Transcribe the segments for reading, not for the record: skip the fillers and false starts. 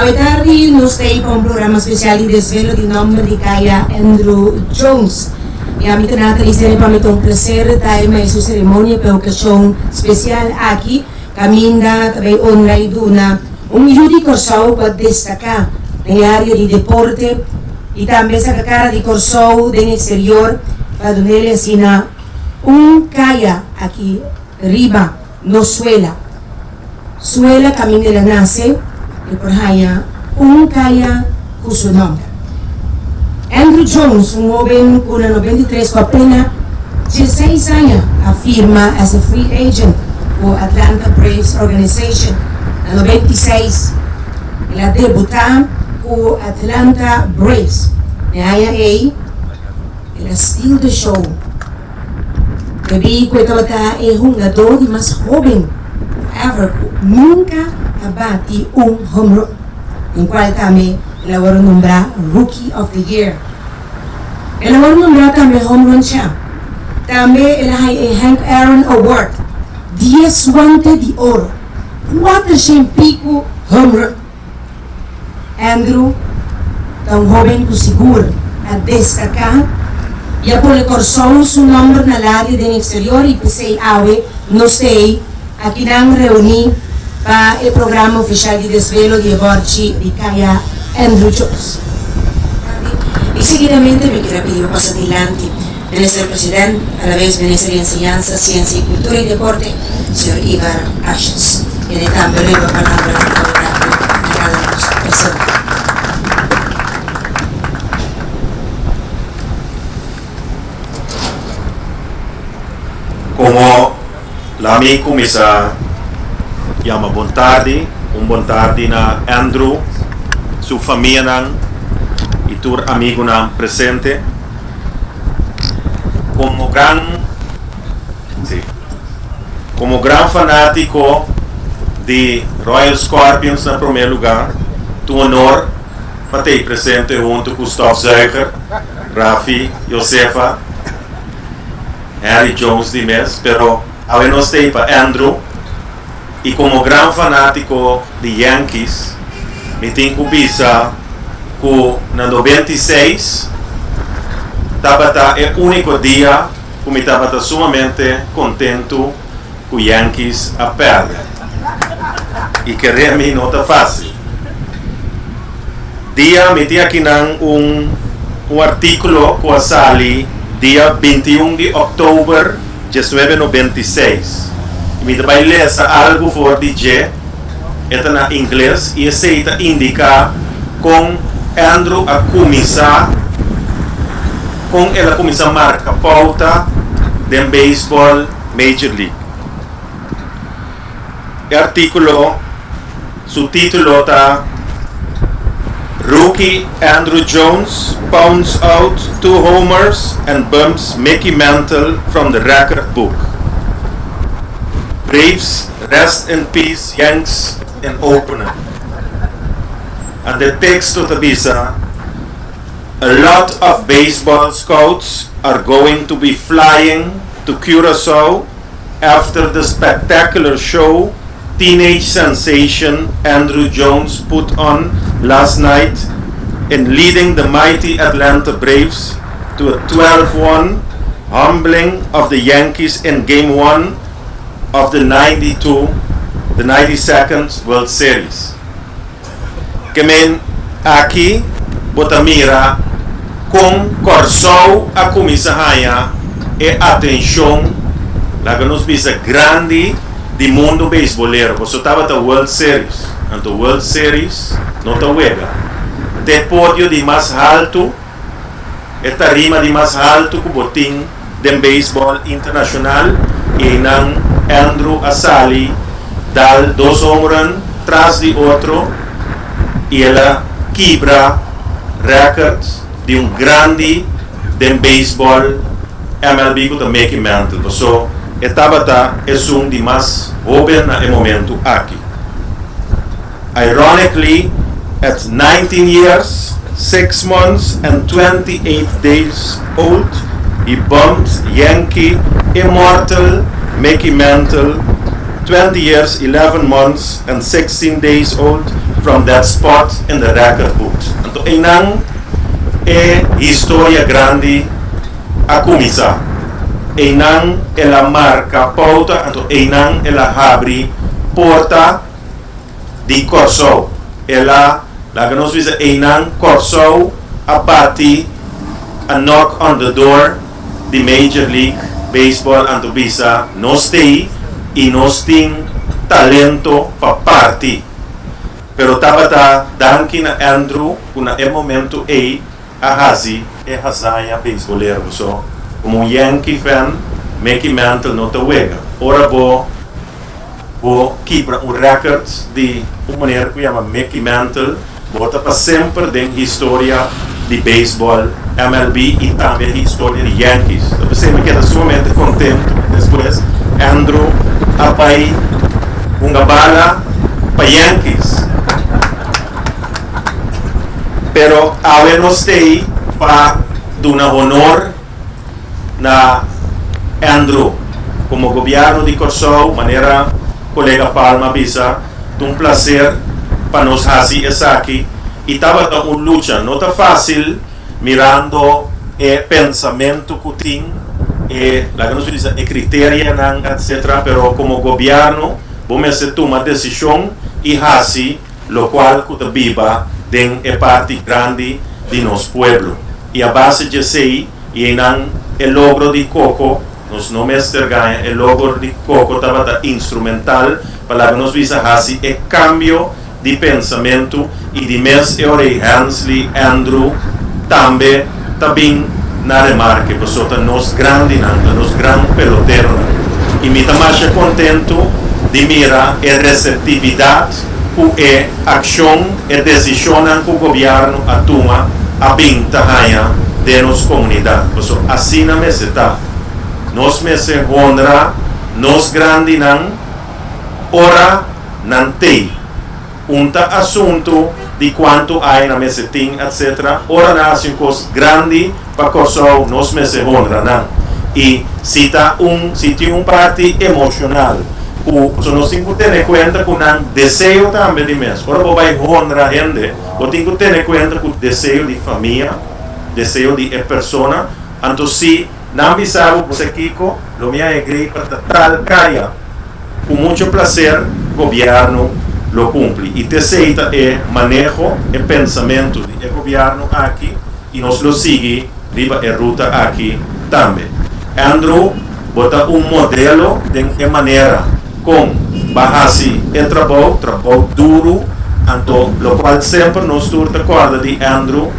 Hoy tarde nos trae un programa especial de desvelo de nombre de Kaya Andrew Jones. E a mim também para mim é um prazer estar em sua cerimônia para ocasião especial aqui. Caminda também online duna miúdo de Corsou para destacar na área de deporte e também essa cara de Corsou do exterior para donde ensina Kaya aqui riba no suela caminho de la nace e por aí Kaya com seu nome. Andrew Jones, jovem com 93 com apenas 16 anos, afirma as a free agent for Atlanta Braves Organization. Na 96, ela debutou com Atlanta Braves. Na IA, ela steal the show. Gabi, ela é um jogador mais jovem ever, nunca abate home run. Em qual também ela vai nombrar Rookie of the Year. Ela vai nombrar também Home Run Champ. Também ela tem Hank Aaron Award. 10 guantes de ouro. 400 pico home run. Andrew, tão jovem que seguro a destacar. E a Corsou seu nome na área do exterior e pensei, não sei, aqui não reuni para o programa oficial de desvelo de aborte de Kaya Andrew Jones. E seguidamente me quero pedir paso adelante do Ministro Presidente, a la vez Ministro de Enseñanza, Ciencia y Cultura y Deporte, Sr. Ivar Ashes. Y de también le doy la palabra a cada de los presentes. Como la mi comisa llama buon tardi na Andrew, su famiglia e tur amigo presente. Como gran fanático de Royal Scorpions na primeiro lugar, tu honor para ter presente junto com Gustav Zuiger, Rafi, Josefa, Harry Jones de mes, pero a nós tem para Andrew. E como gran fanático de Yankees, me tenho que pensar que na 96 é o único dia que me estava sumamente contento com os Yankees a perder. E que realmente não está fácil. Dia me tinha aqui um artículo que sali dia 21 de outubro de 1996. Me vai ler algo for DJ, é na inglês e aceita indicar com Andrew a começar com ela começa a marca pauta de beisebol Major League. O artículo, su título está Rookie Andrew Jones pounds out 2 homers and bumps Mickey Mantle from the record book. Braves, rest in peace, Yanks, and opener. And the text of the visa, a lot of baseball scouts are going to be flying to Curacao after the spectacular show teenage sensation Andrew Jones put on last night in leading the mighty Atlanta Braves to a 12-1 humbling of the Yankees in Game 1 of the 92nd World Series. Kemen aqui botamira com Corsou a comissária e atenção lá que nos visa grande de mundo beisboleiro. Você estava na World Series, na World Series não está juega. Te pódio de mais alto, esta rima de mais alto que botim de beisebol internacional e não Andrew Asali dal 2 home run tras de outro e ela quebra records de grande de beisebol MLB com Mickey Mantle. So, etapa é de mais jovem no momento aqui. Ironically, at 19 years, 6 months and 28 days old, he bumped Yankee immortal Mickey Mantle, 20 years, 11 months and 16 days old, from that spot in the record books. Então, inang história grande a começar. Inang ela marca pauta, então inang ela abre porta de Corsou. Ela, lá que nós vimos, inang Corsou a partir a knock on the door de Major League Baseball, então bisa nós tem e nós tem talento para partir. Pero tabata danki na Andrew kuna momento a hazi hazaya beisbolero so como Yankee fan Mickey Mantle no te wega ora bo keeper record de maneira que chama Mickey Mantle bota para sempre den história de beisebol MLB e também a história de Yankees. Então você me queda sumamente contente depois Andrew apai uma bala para Yankees. Pero ahora nos tem para dar honor na Andrew como governo de Corsou, maneira colega Palma bisa, um prazer para nós fazer isso aqui. E estava uma luta, não está fácil, mirando o pensamento que tem, lá que nós dizemos, critério, etc. Pero como governo, vamos tomar uma decisão e fazer, lo qual que viva den é parte grande de nosso pueblo. E a base de sei, e em el logro de Coco, nos não mestre ganha, el logro de Coco estava instrumental para nos visa fazer o cambio de pensamento e de mes Hansley, Andrew, também na remarque, porque nós grande, nós grande pelotero. E me está mais contento de mirar a receptividade que a ação e decisão que o governo toma a bem de nossa comunidade. Assim não está. Nós me se honra, nós grande não, ora não tem. Assunto de quanto há na mesa tem, etc. Ora não é coisa grande para Corsou, nós me se honra não. E se tem parte emocional, nós temos que ter conta com o desejo também de mês. Ora, você vai honrar a gente, você tem que ter conta com o desejo de família, desejo de pessoa. Então, se não sabe você, Kiko, a minha igreja para tal caia, com muito prazer, o governo lo cumpre. E terceiro é manejo e pensamento do governo aqui, e nós lo sigue, viva a ruta aqui também. Andrew, bota modelo de maneira com base em trabalho duro, então, lo qual sempre nos turta corda de Andrew,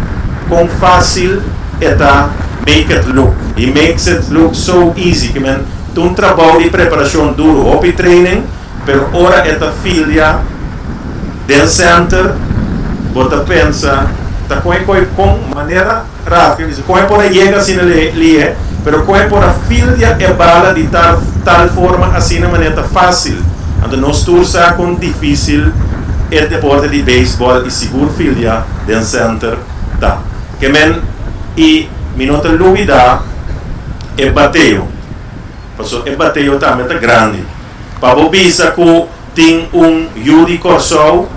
com fácil eta make it look. He makes it look so easy, que man, trabalho de preparação duro, hobby training, pero ora eta filha del center, bota pensa, tá com maneira rápida, como por aí chega assim ali, pero como por a filha é bala de tal forma assim de maneira fácil. Então nós tursa com difícil o deporte de beisebol e seguro filha del center tá. Que men e minota dúvida é bateu. Passou é bateu também tá grande. Para visa que tem Yuri Corsou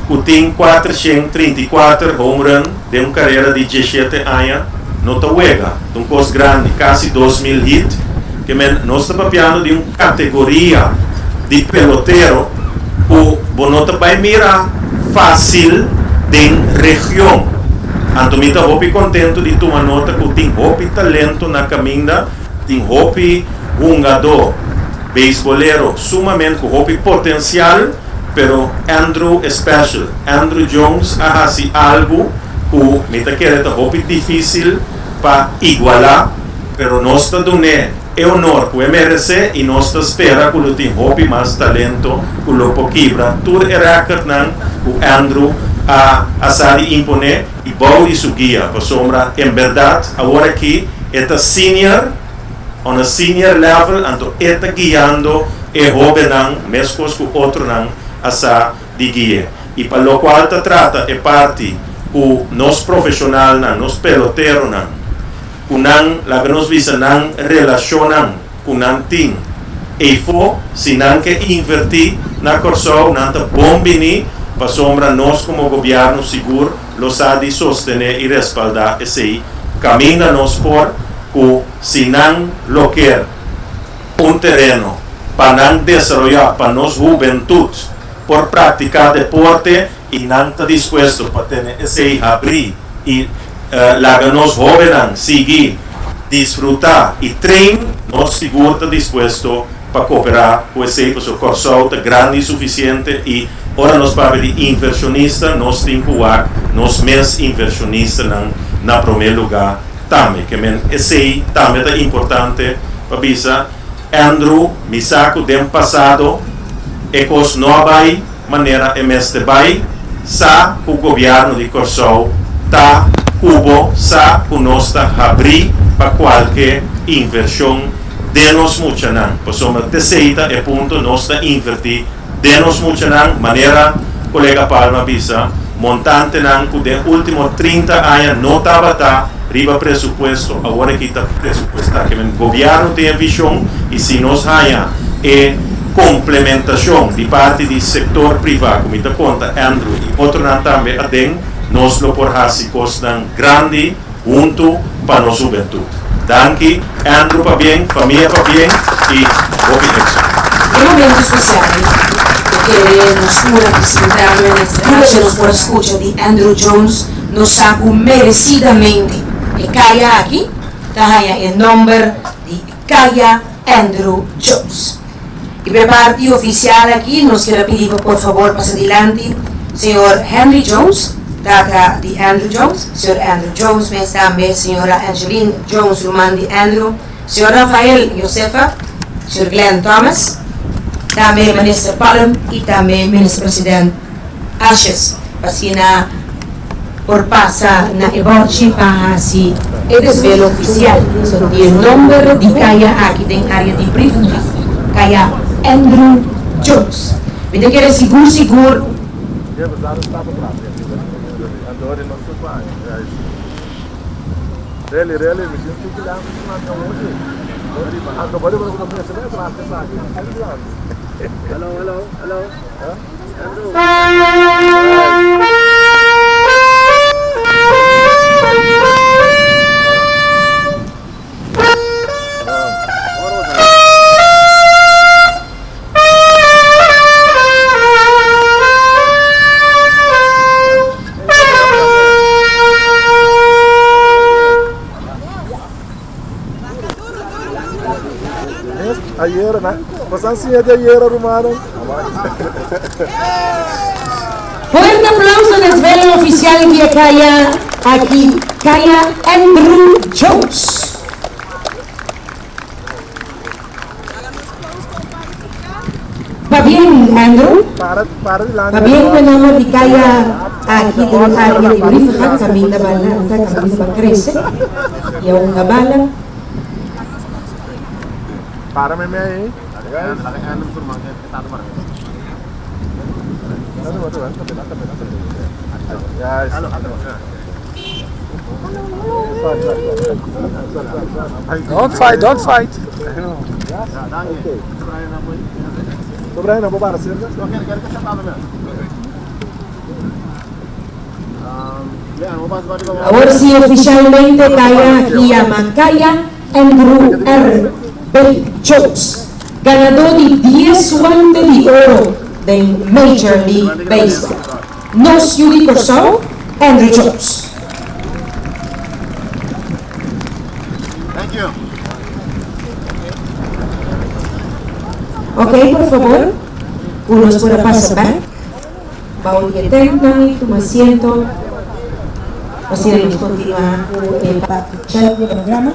que tem 434 home run de uma carreira de 17 anos. Não está huega, um costo grande, quase 2.000 hits, que nós estamos falando de uma categoria de pelotero que não vai mirar fácil de região. Então, eu estou muito contente de tomar nota que tem muito talento na caminha, tem muito jogador, beisbolero, sumamente com muito potencial, pero Andrew é special. Andrew Jones faz algo que me está querendo muito difícil para igualar, pero nós está dando honor com o MRC e nós espera que ele tenha muito mais talento que ele pode quebrar. Tudo é record que Andrew a sabe imponer e bom de sua guia. Por sombra, em verdade, agora aqui está senior, on a senior level, então está guiando e jovem não, mesmo que outro não, a sabe de guia. E para o qual se trata é parte o nosso profissional não, nosso pelotero não, que não, lá que nós visa não relacionam, que não tem, e for, se não que invertir na Corsou, não está bom bem para sombra nos como gobierno seguro los ha de sostener y respaldar ese camínanos por que si no lo quiere un terreno para desarrollar para nos juventud por practicar deporte y no está dispuesto para tener ese abrir y la que nos jóvenes seguir disfrutar y tren nos seguro está dispuesto para cooperar con ese corso grande y suficiente y ahora nos va a ver inversionista nos tincuar nos mes inversionista en primer lugar también que ese también es importante para bisa Andrew me saco del pasado ecos no hay manera en este país sa o gobierno de Corso ta cubo sa o nos abrir para qualquer inversión denos mucha nan posoma terceira e punto nos invertir denos mucha nan manera colega Palma bisa montante nan que de último 30 años no estaba riba presupuesto agora que está presupuestar que el gobierno tiene visión y si nos haya complementación de parte del sector privado como te conta Andrew y otro nan también aden nos lo por hacer cosas grande junto para nos juventud. Danke, Andrew para bien, familia para bien y obediencia. En momento especial queremos representar nuestra nación por escucha de Andrew Jones nos sacó merecidamente y calla aquí, calla en nombre de calla Andrew Jones. Y para parte oficial aquí nos quiero pedir por favor pase adelante señor Henry Jones data de Andrew Jones, señor Andrew Jones, mas también señora Angeline Jones, Roman de Andrew, señor Rafael Josefa, señor Glenn Thomas, también ministro Palm y también ministro presidente Ashes, pasina por pasar na eborchi para si el desvelo oficial, y el nombre de Kaya aquí en área de briefing, Kaya Andrew Jones. Me quiere seguro. Really, we should keep it down hello. Ayer, ¿no? Pues han sido de ayer, hermano. Fuerte aplauso en el desvelo oficial que Kaya aquí, Kaya Andrew Jones. ¿Va bien, Andrew? ¿Va bien el nombre de Kaya aquí en área de briefing? Camina bala, crece. Y aún la bala. Párame ahí. Don't fight. Ahora sí, oficialmente Kaya aquí llama Kaya Andrew R. Jones, ganador de 10 guantes de oro de Major League Baseball. Nos Corso, Andrew Jones. Thank you. Ok, por favor, unos puede pasar back. Baúl de toma tu asiento. Así debemos continuar con el programa.